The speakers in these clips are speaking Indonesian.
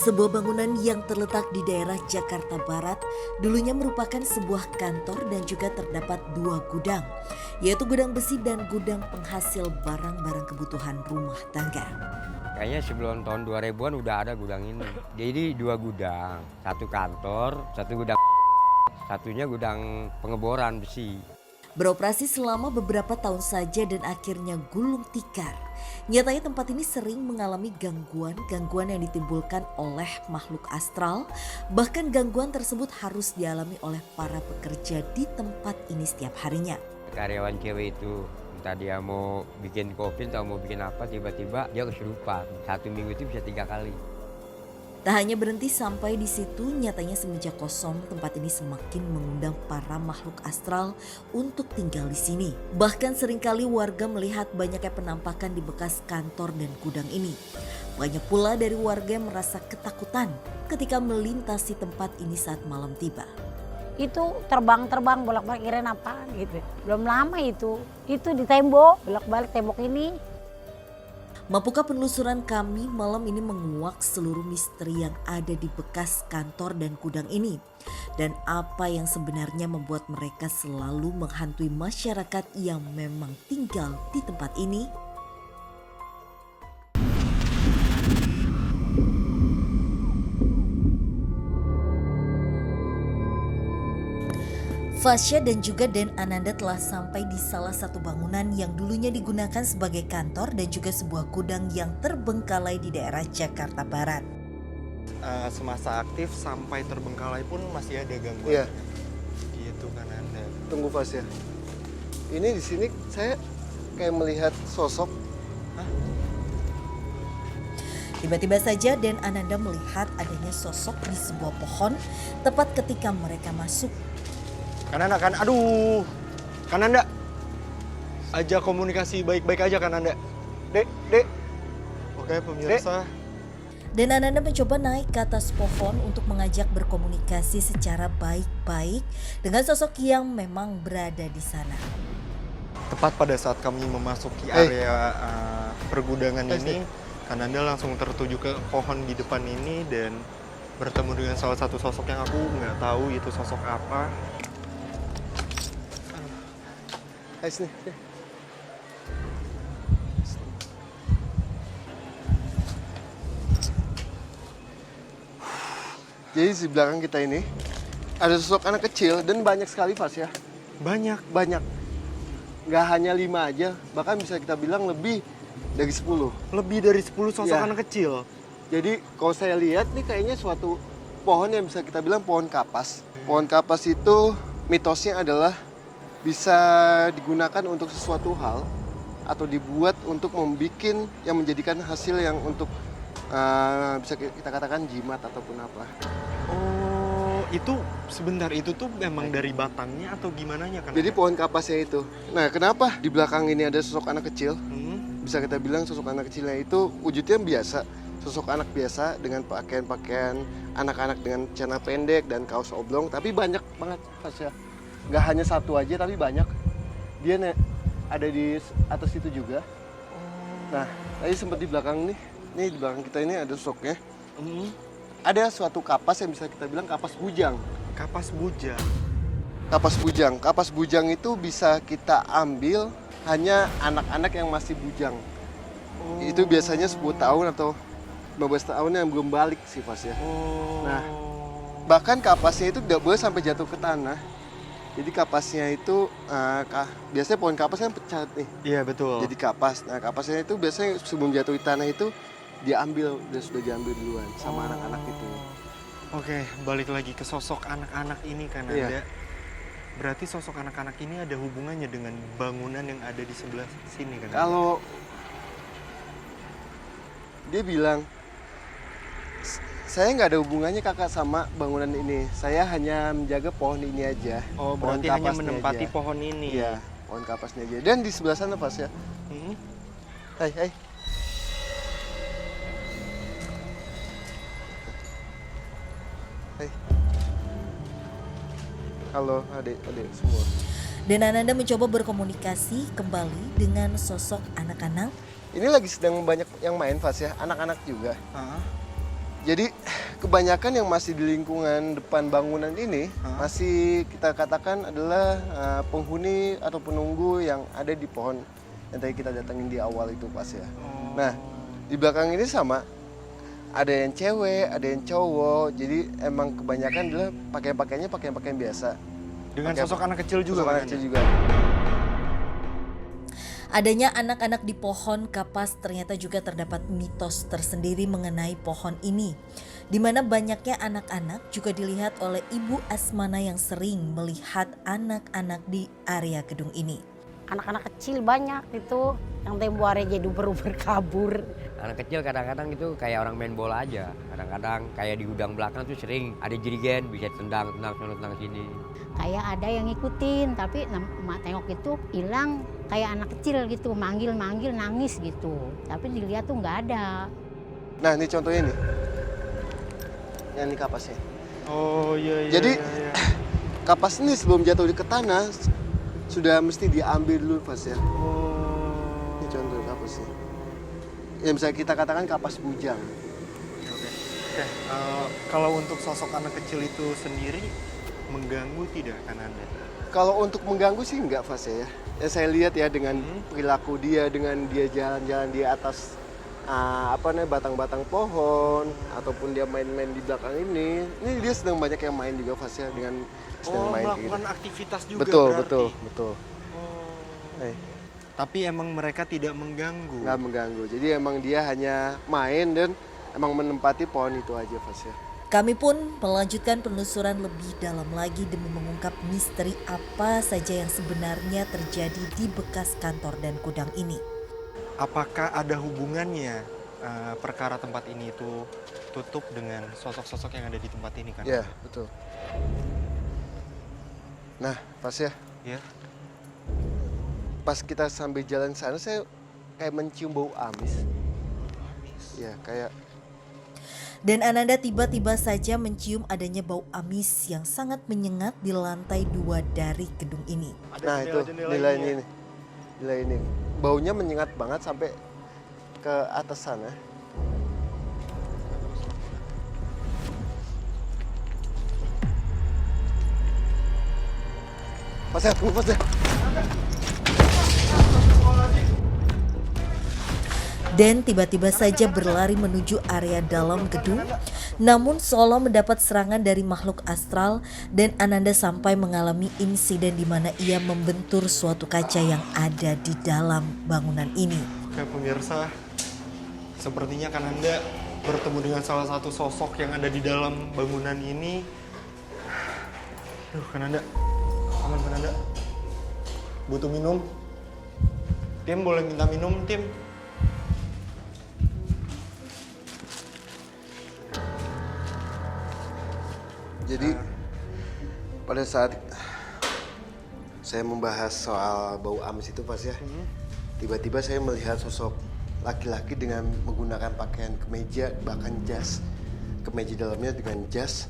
Sebuah bangunan yang terletak di daerah Jakarta Barat dulunya merupakan sebuah kantor dan juga terdapat dua gudang, yaitu gudang besi dan gudang penghasil barang-barang kebutuhan rumah tangga. Kayaknya sebelum tahun 2000-an udah ada gudang ini. Jadi dua gudang, satu kantor, satu gudang, satunya gudang pengeboran besi. Beroperasi selama beberapa tahun saja dan akhirnya gulung tikar. Nyatanya tempat ini sering mengalami gangguan yang ditimbulkan oleh makhluk astral. Bahkan gangguan tersebut harus dialami oleh para pekerja di tempat ini setiap harinya. Karyawan cewek itu, entah dia mau bikin kopi atau mau bikin apa, tiba-tiba dia kesurupan. 1 minggu itu bisa 3 kali. Tak hanya berhenti sampai di situ, nyatanya semenjak kosong tempat ini semakin mengundang para makhluk astral untuk tinggal di sini. Bahkan seringkali warga melihat banyaknya penampakan di bekas kantor dan gudang ini. Banyak pula dari warga yang merasa ketakutan ketika melintasi tempat ini saat malam tiba. Itu terbang-terbang bolak-balik kirain apa gitu. Belum lama itu di tembok, bolak-balik tembok ini. Mampukah penelusuran kami malam ini menguak seluruh misteri yang ada di bekas kantor dan gudang ini? Dan apa yang sebenarnya membuat mereka selalu menghantui masyarakat yang memang tinggal di tempat ini? Fasya dan juga Den Ananda telah sampai di salah satu bangunan yang dulunya digunakan sebagai kantor dan juga sebuah gudang yang terbengkalai di daerah Jakarta Barat. Semasa aktif sampai terbengkalai pun masih ada gangguan. Iya. Gitu kan Anda. Tunggu Fasya. Ini di sini saya kayak melihat sosok. Tiba-tiba saja Den Ananda melihat adanya sosok di sebuah pohon tepat ketika mereka masuk. Kananda kan, aduh. Kananda. Aja komunikasi baik-baik aja Kananda. Dek. Oke pemirsa. Den Ananda mencoba naik ke atas pohon untuk mengajak berkomunikasi secara baik-baik dengan sosok yang memang berada di sana. Tepat pada saat kami memasuki area pergudangan ini, Kananda langsung tertuju ke pohon di depan ini dan bertemu dengan salah satu sosok yang aku nggak tahu itu sosok apa. Hai sini. Jadi di belakang kita ini ada sosok anak kecil dan banyak sekali Fasya. Banyak. Nggak hanya 5 aja, bahkan bisa kita bilang lebih dari 10. Lebih dari 10 sosok Ya. anak kecil. Jadi kalau saya lihat nih kayaknya suatu pohon yang bisa kita bilang pohon kapas. Pohon kapas itu mitosnya adalah bisa digunakan untuk sesuatu hal atau dibuat untuk membuat yang menjadikan hasil yang untuk bisa kita katakan jimat ataupun apa. Oh, itu sebentar itu tuh memang dari batangnya atau gimana ya kan? Jadi pohon kapasnya itu. Nah, kenapa di belakang ini ada sosok anak kecil? Bisa kita bilang sosok anak kecilnya itu wujudnya biasa. Sosok anak biasa dengan pakaian-pakaian anak-anak dengan celana pendek dan kaos oblong. Tapi banyak banget Fasya. Nggak hanya satu aja tapi banyak. Dia ada di atas itu juga. Nah, tadi sempat di belakang nih. Nih di belakang kita ini ada sosoknya. Ada suatu kapas yang bisa kita bilang kapas bujang. Kapas bujang. Kapas bujang. Kapas bujang itu bisa kita ambil hanya anak-anak yang masih bujang. Itu biasanya 10 tahun atau 15 tahun yang belum balik sih Fasya. Nah, bahkan kapasnya itu tidak boleh sampai jatuh ke tanah. Jadi kapasnya itu biasanya pohon kapas kan pecah nih. Iya betul. Jadi kapas. Nah kapasnya itu biasanya sebelum jatuh di tanah itu diambil, sudah diambil duluan sama anak-anak itu. Oke, balik lagi ke sosok anak-anak ini kan Iya. ada. Berarti sosok anak-anak ini ada hubungannya dengan bangunan yang ada di sebelah sini kan? Kalau dia bilang, saya nggak ada hubungannya kakak sama bangunan ini. Saya hanya menjaga pohon ini aja. Oh, Pohon berarti hanya kapasnya menempati aja. pohon ini. Iya, pohon kapasnya aja. Dan di sebelah sana Fasya. Hai. Halo adik semua. Den Ananda mencoba berkomunikasi kembali dengan sosok anak-anak. Ini lagi sedang banyak yang main Fasya, anak-anak juga. Jadi kebanyakan yang masih di lingkungan depan bangunan ini masih kita katakan adalah penghuni atau penunggu yang ada di pohon yang tadi kita datangin di awal itu pas ya. Nah, di belakang ini sama, ada yang cewek, ada yang cowok. Jadi emang kebanyakan adalah pakaian-pakaiannya pakaian-pakaian biasa. Dengan sosok anak kecil juga. Sosok anak kan? kecil juga. Adanya anak-anak di pohon kapas ternyata juga terdapat mitos tersendiri mengenai pohon ini, di mana banyaknya anak-anak juga dilihat oleh Ibu Asmana yang sering melihat anak-anak di area gedung ini. Anak-anak kecil banyak itu yang tempo hari jadi uber-uber kabur. Anak kecil kadang-kadang itu kayak orang main bola aja. Kadang-kadang kayak di gudang belakang tuh sering ada jerigen bisa tendang sini. Kayak ada yang ngikutin, tapi emak tengok itu hilang kayak anak kecil gitu, manggil-manggil nangis gitu. Tapi dilihat tuh nggak ada. Nah, ini contohnya nih. Yang ini kapasnya. Oh iya. Jadi iya. kapas ini sebelum jatuh ke tanah sudah mesti diambil dulu pas ya. Ini contoh kapasnya. Yang bisa kita katakan kapas bujang. Oke. Kalau untuk sosok anak kecil itu sendiri mengganggu tidak kan Anda? Kalau untuk mengganggu sih enggak Fas ya. Yang saya lihat ya dengan perilaku dia, dengan dia jalan-jalan di atas batang-batang pohon ataupun dia main-main di belakang ini dia sedang banyak yang main juga Fas ya dengan sedang main melakukan gitu. aktivitas juga Betul, berarti. betul. Tapi emang mereka tidak mengganggu. Nggak mengganggu. Jadi emang dia hanya main dan emang menempati pohon itu aja Fas ya. Kami pun melanjutkan penelusuran lebih dalam lagi demi mengungkap misteri apa saja yang sebenarnya terjadi di bekas kantor dan gudang ini. Apakah ada hubungannya perkara tempat ini itu tutup dengan sosok-sosok yang ada di tempat ini kan? Iya, betul. Nah, Fas ya. Ya. Pas kita sambil jalan sana saya kayak mencium bau amis. Ya, kayak Dan Ananda tiba-tiba saja mencium adanya bau amis yang sangat menyengat di lantai 2 dari gedung ini. nah itu nilainya ini. Nilai ini. Baunya menyengat banget sampai ke atas sana. Pas ya, tunggu Pas ya. Dan tiba-tiba saja berlari menuju area dalam gedung. Namun Solo mendapat serangan dari makhluk astral dan Ananda sampai mengalami insiden di mana ia membentur suatu kaca yang ada di dalam bangunan ini. Oke pemirsa, sepertinya kan Anda bertemu dengan salah satu sosok yang ada di dalam bangunan ini. Aduh kan Anda, aman kan Anda? Butuh minum? Tim boleh minta minum Tim? Jadi pada saat saya membahas soal bau amis itu Pas ya, tiba-tiba saya melihat sosok laki-laki dengan menggunakan pakaian kemeja bahkan jas, kemeja dalamnya dengan jas,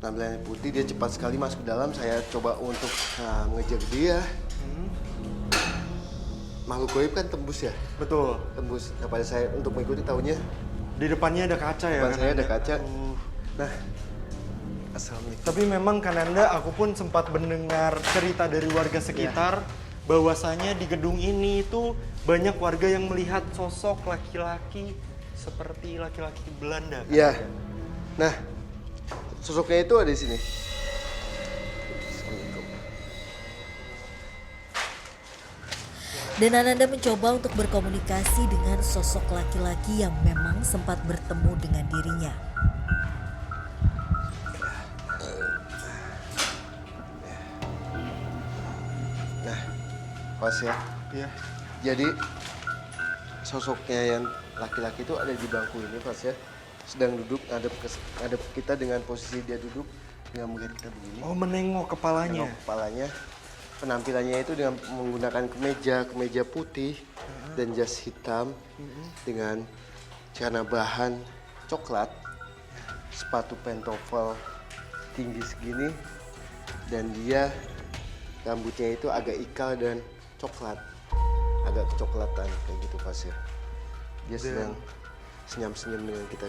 tampilannya putih. Dia cepat sekali masuk ke dalam. Saya coba untuk mengejar dia. Makhluk goib kan tembus ya, Betul. tembus. Nah pada saya untuk mengikuti tahunya Di depannya ada kaca ya depan kan saya ada Anda? kaca. Oh. Nah, assalamualaikum. Tapi memang kan Anda, aku pun sempat mendengar cerita dari warga sekitar bahwasanya di gedung ini itu banyak warga yang melihat sosok laki-laki seperti laki-laki Belanda. Kan? Iya. Nah, sosoknya itu ada di sini. Assalamualaikum. Dan Ananda mencoba untuk berkomunikasi dengan sosok laki-laki yang memang sempat bertemu dengan dirinya. Nah, Pas ya. Iya. Jadi sosoknya yang laki-laki itu ada di bangku ini Pas ya. Sedang duduk ngadep kita dengan posisi dia duduk dengan melihat kita begini. Oh, menengok kepalanya. Tengok kepalanya. Penampilannya itu dengan menggunakan kemeja putih dan jas hitam dengan celana bahan coklat, sepatu pantofel tinggi segini, dan dia rambutnya itu agak ikal dan coklat, agak kecoklatan kayak gitu Pas ya. Dia sedang senyum-senyum dengan kita.